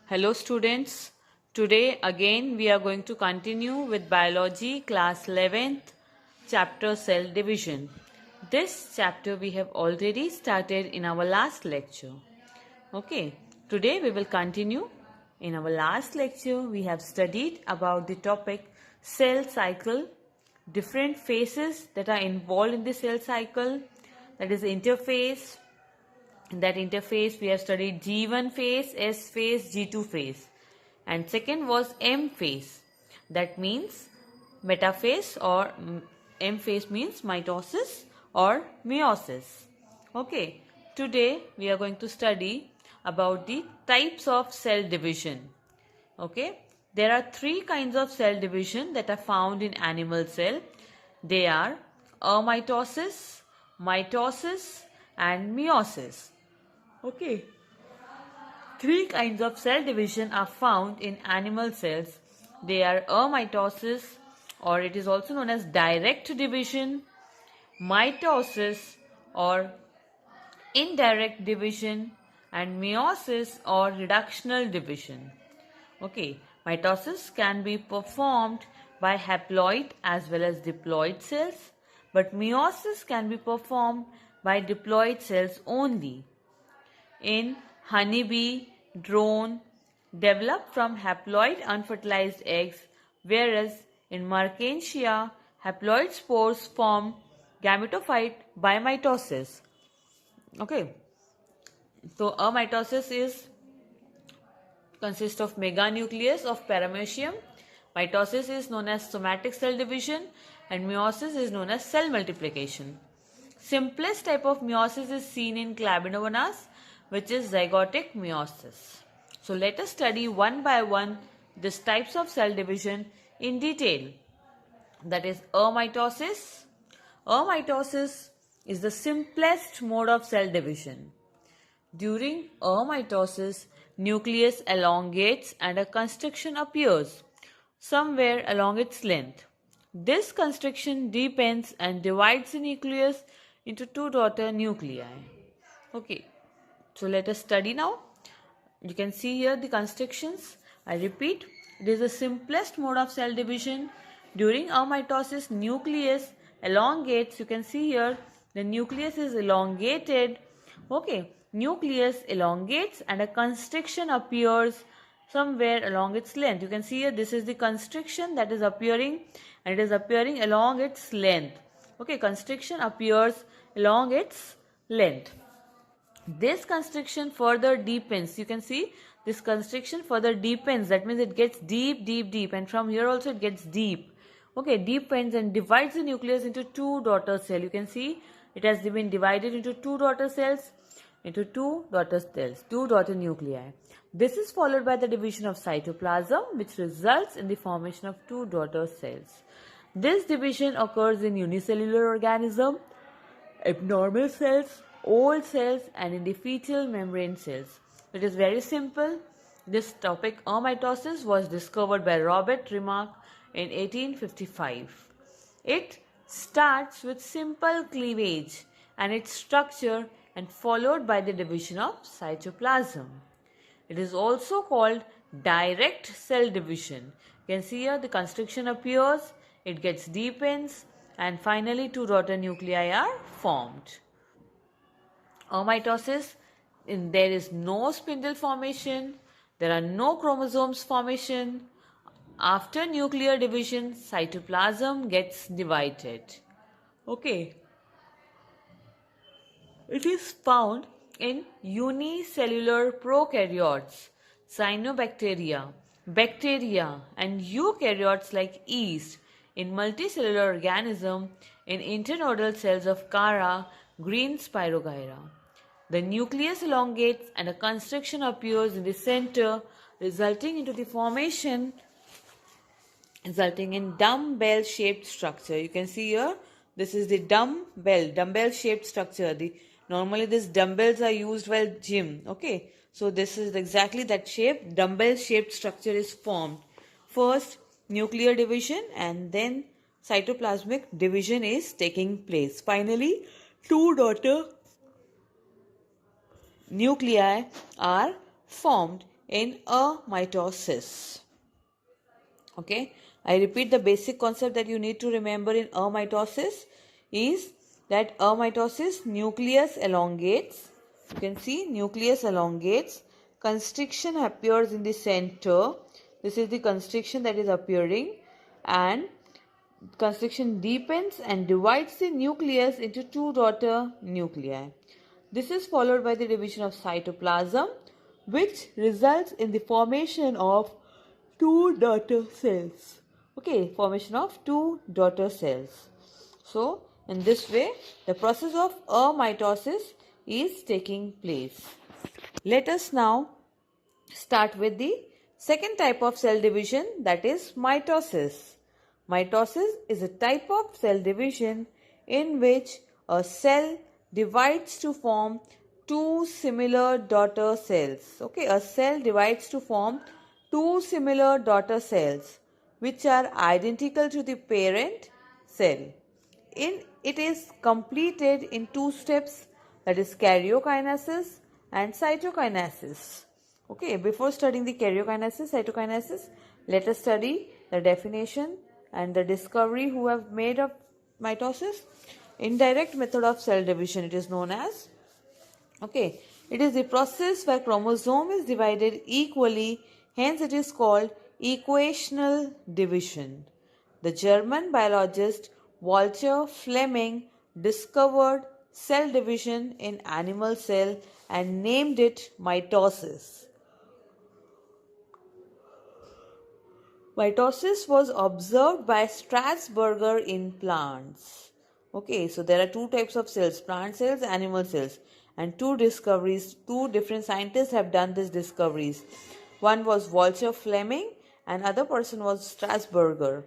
Hello students, today again we are going to continue with biology class 11th chapter cell division. This chapter we have already started in our last lecture. Okay, today we will continue. In our last lecture we have studied about the topic cell cycle, different phases that are involved in the cell cycle, that is interphase. In that interphase, we have studied G1 phase, S phase, G2 phase. And second was M phase. That means metaphase, or M phase means mitosis or meiosis. Okay, today we are going to study about the types of cell division. Okay, there are three kinds of cell division that are found in animal cell. They are amitosis, mitosis and meiosis. Okay. Three kinds of cell division are found in animal cells. They are amitosis, or it is also known as direct division, mitosis or indirect division, and meiosis or reductional division. Okay, mitosis can be performed by haploid as well as diploid cells, but meiosis can be performed by diploid cells only. In honeybee, drone develop from haploid unfertilized eggs, whereas in Mertensia, haploid spores form gametophyte by mitosis. Okay, so amitosis consists of meganucleus of paramecium. Mitosis is known as somatic cell division, and meiosis is known as cell multiplication. Simplest type of meiosis is seen in Chlamydomonas, which is zygotic meiosis. So let us study one by one these types of cell division in detail. That is amitosis. Amitosis is the simplest mode of cell division. During amitosis, nucleus elongates and a constriction appears somewhere along its length. This constriction deepens and divides the nucleus into two daughter nuclei. Okay, so let us study now. You can see here the constrictions. I repeat, it is the simplest mode of cell division. During amitosis, nucleus elongates. You can see here the nucleus is elongated. Okay, nucleus elongates and a constriction appears somewhere along its length. You can see here this is the constriction that is appearing, and it is appearing along its length. Okay, constriction appears along its length. This constriction further deepens. You can see this constriction further deepens. That means it gets deep, and from here also it gets deep. Okay, deepens and divides the nucleus into two daughter cells. You can see it has been divided into two daughter cells, two daughter nuclei. This is followed by the division of cytoplasm, which results in the formation of two daughter cells. This division occurs in unicellular organism, abnormal cells, old cells, and in the fetal membrane cells. It is very simple. This topic, amitosis, was discovered by Robert Remarque in 1855. It starts with simple cleavage and its structure, and followed by the division of cytoplasm. It is also called direct cell division. You can see here the constriction appears, it gets deepens, and finally two daughter nuclei are formed. Amitosis, there is no spindle formation, there are no chromosomes formation. After nuclear division, cytoplasm gets divided. Okay. It is found in unicellular prokaryotes, cyanobacteria, bacteria, and eukaryotes like yeast, in multicellular organism, in internodal cells of Chara, green Spirogyra. The nucleus elongates and a constriction appears in the center, resulting in dumbbell-shaped structure. You can see here, this is the dumbbell-shaped structure. Normally these dumbbells are used while gym. Okay, so this is exactly that shape. Dumbbell-shaped structure is formed. First, nuclear division, and then cytoplasmic division is taking place. Finally, two daughter nuclei are formed in a mitosis. Okay, I repeat, the basic concept that you need to remember in a mitosis is that a mitosis, nucleus elongates. You can see nucleus elongates. Constriction appears in the center. This is the constriction that is appearing, and constriction deepens and divides the nucleus into two daughter nuclei. This is followed by the division of cytoplasm, which results in the formation of two daughter cells. Okay, formation of two daughter cells. So, in this way, the process of mitosis is taking place. Let us now start with the second type of cell division, that is mitosis. Mitosis is a type of cell division in which a cell divides to form two similar daughter cells. Okay, a cell divides to form two similar daughter cells which are identical to the parent cell. It is completed in two steps, that is karyokinesis and cytokinesis. Okay, before studying the karyokinesis, cytokinesis, let us study the definition and the discovery who have made of mitosis. Indirect method of cell division, it is known as. Okay, it is the process where chromosome is divided equally, hence it is called equational division. The German biologist Walter Fleming discovered cell division in animal cell and named it mitosis. Mitosis was observed by Strasburger in plants. Okay, so there are two types of cells, plant cells, animal cells, and two different scientists have done these discoveries. One was Walter Fleming and other person was Strasburger.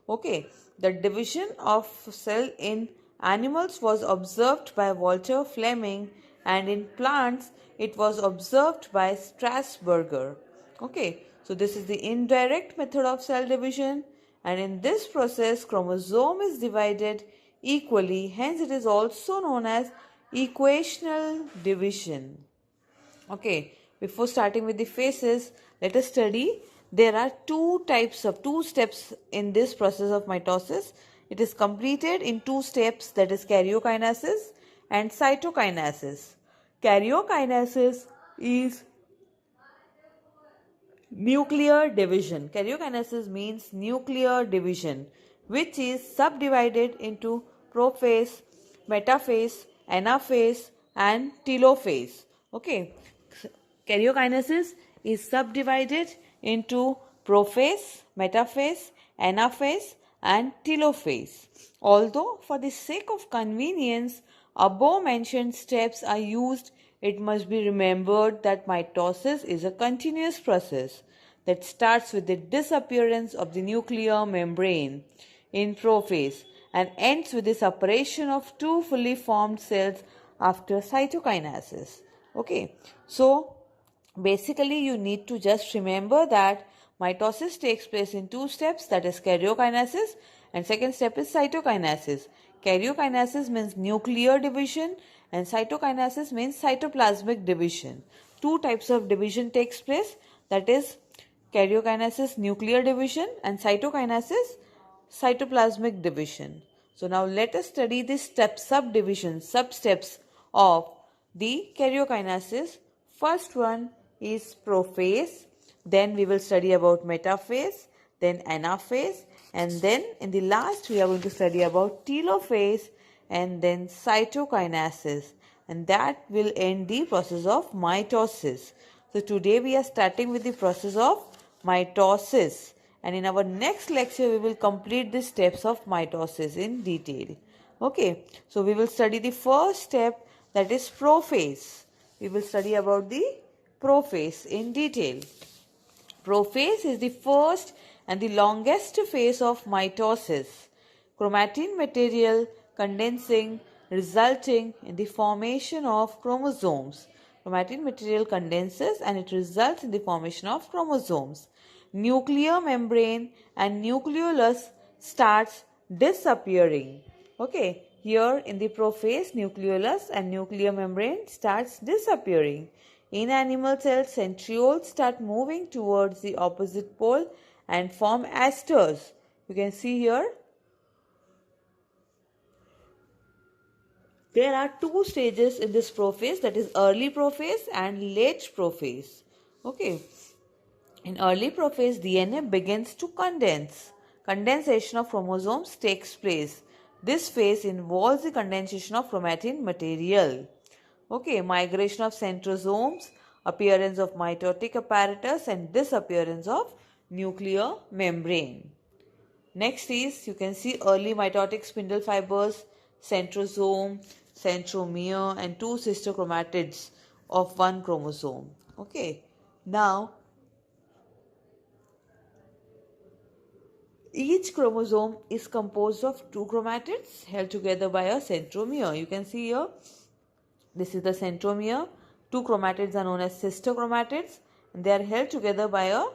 Okay, the division of cell in animals was observed by Walter Fleming and in plants it was observed by Strasburger. Okay, so this is the indirect method of cell division, and in this process chromosome is divided equally, hence it is also known as equational division. Okay, before starting with the phases, let us study. There are two steps in this process of mitosis. It is completed in two steps, that is karyokinesis and cytokinesis. Karyokinesis is nuclear division. Karyokinesis means nuclear division, which is subdivided into prophase, metaphase, anaphase and telophase. Okay, karyokinesis is subdivided into prophase, metaphase, anaphase and telophase. Although for the sake of convenience above mentioned steps are used, it must be remembered that mitosis is a continuous process that starts with the disappearance of the nuclear membrane in prophase and ends with the separation of two fully formed cells after cytokinesis. Okay, so basically you need to just remember that mitosis takes place in two steps, that is karyokinesis and second step is cytokinesis. Karyokinesis means nuclear division and cytokinesis means cytoplasmic division. Two types of division takes place, that is karyokinesis nuclear division and cytokinesis cytoplasmic division. So now let us study the substeps of the karyokinesis. First one is prophase, then we will study about metaphase, then anaphase, and then in the last we are going to study about telophase and then cytokinesis, and that will end the process of mitosis. So today we are starting with the process of mitosis, and in our next lecture we will complete the steps of mitosis in detail. Okay, so we will study the first step, that is prophase. We will study about the prophase in detail. Prophase is the first and the longest phase of mitosis. Chromatin material condensing, resulting in the formation of chromosomes. Chromatin material condenses and it results in the formation of chromosomes. Nuclear membrane and nucleolus starts disappearing. Okay, here in the prophase, nucleolus and nuclear membrane starts disappearing. In animal cells, centrioles start moving towards the opposite pole and form asters. You can see here. There are two stages in this prophase, that is early prophase and late prophase. Okay. In early prophase, DNA begins to condense. Condensation of chromosomes takes place. This phase involves the condensation of chromatin material. Okay, migration of centrosomes, appearance of mitotic apparatus and disappearance of nuclear membrane. Next is, you can see early mitotic spindle fibers, centrosome, centromere and two sister chromatids of one chromosome. Okay, now each chromosome is composed of two chromatids held together by a centromere. You can see here, this is the centromere. Two chromatids are known as sister chromatids and they are held together by a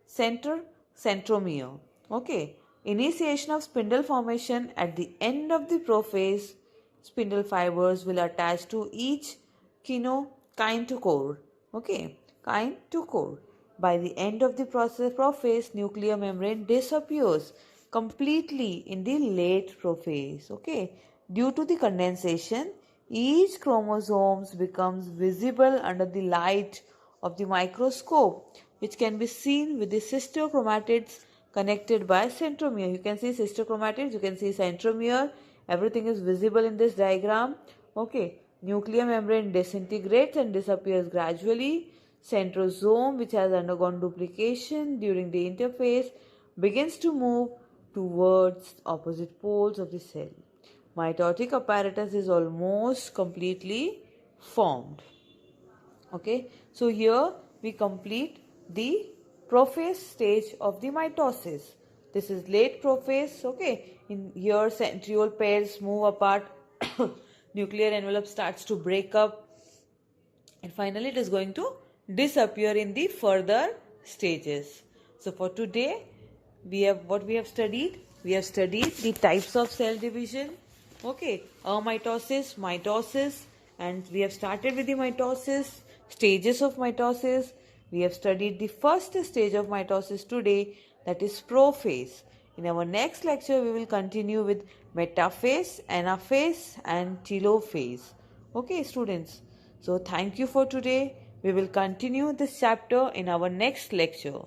centromere. Okay. Initiation of spindle formation at the end of the prophase, spindle fibers will attach to each kinetochore. Okay, kinetochore. By the end of the prophase, nuclear membrane disappears completely in the late prophase. Okay, due to the condensation, each chromosome becomes visible under the light of the microscope, which can be seen with the sister chromatids connected by centromere. You can see sister chromatids, you can see centromere, everything is visible in this diagram. Okay, nuclear membrane disintegrates and disappears gradually. Centrosome, which has undergone duplication during the interphase, begins to move towards opposite poles of the cell. Mitotic apparatus is almost completely formed. Okay, so here we complete the prophase stage of the mitosis. This is late prophase. Okay, in here centriole pairs move apart, nuclear envelope starts to break up, and finally it is going to disappear in the further stages. So for today, we have studied the types of cell division. Okay, amitosis, mitosis, and we have started with the mitosis, stages of mitosis. We have studied the first stage of mitosis today, that is prophase. In our next lecture, we will continue with metaphase, anaphase and telophase. Okay, students. So thank you for today. We will continue this chapter in our next lecture.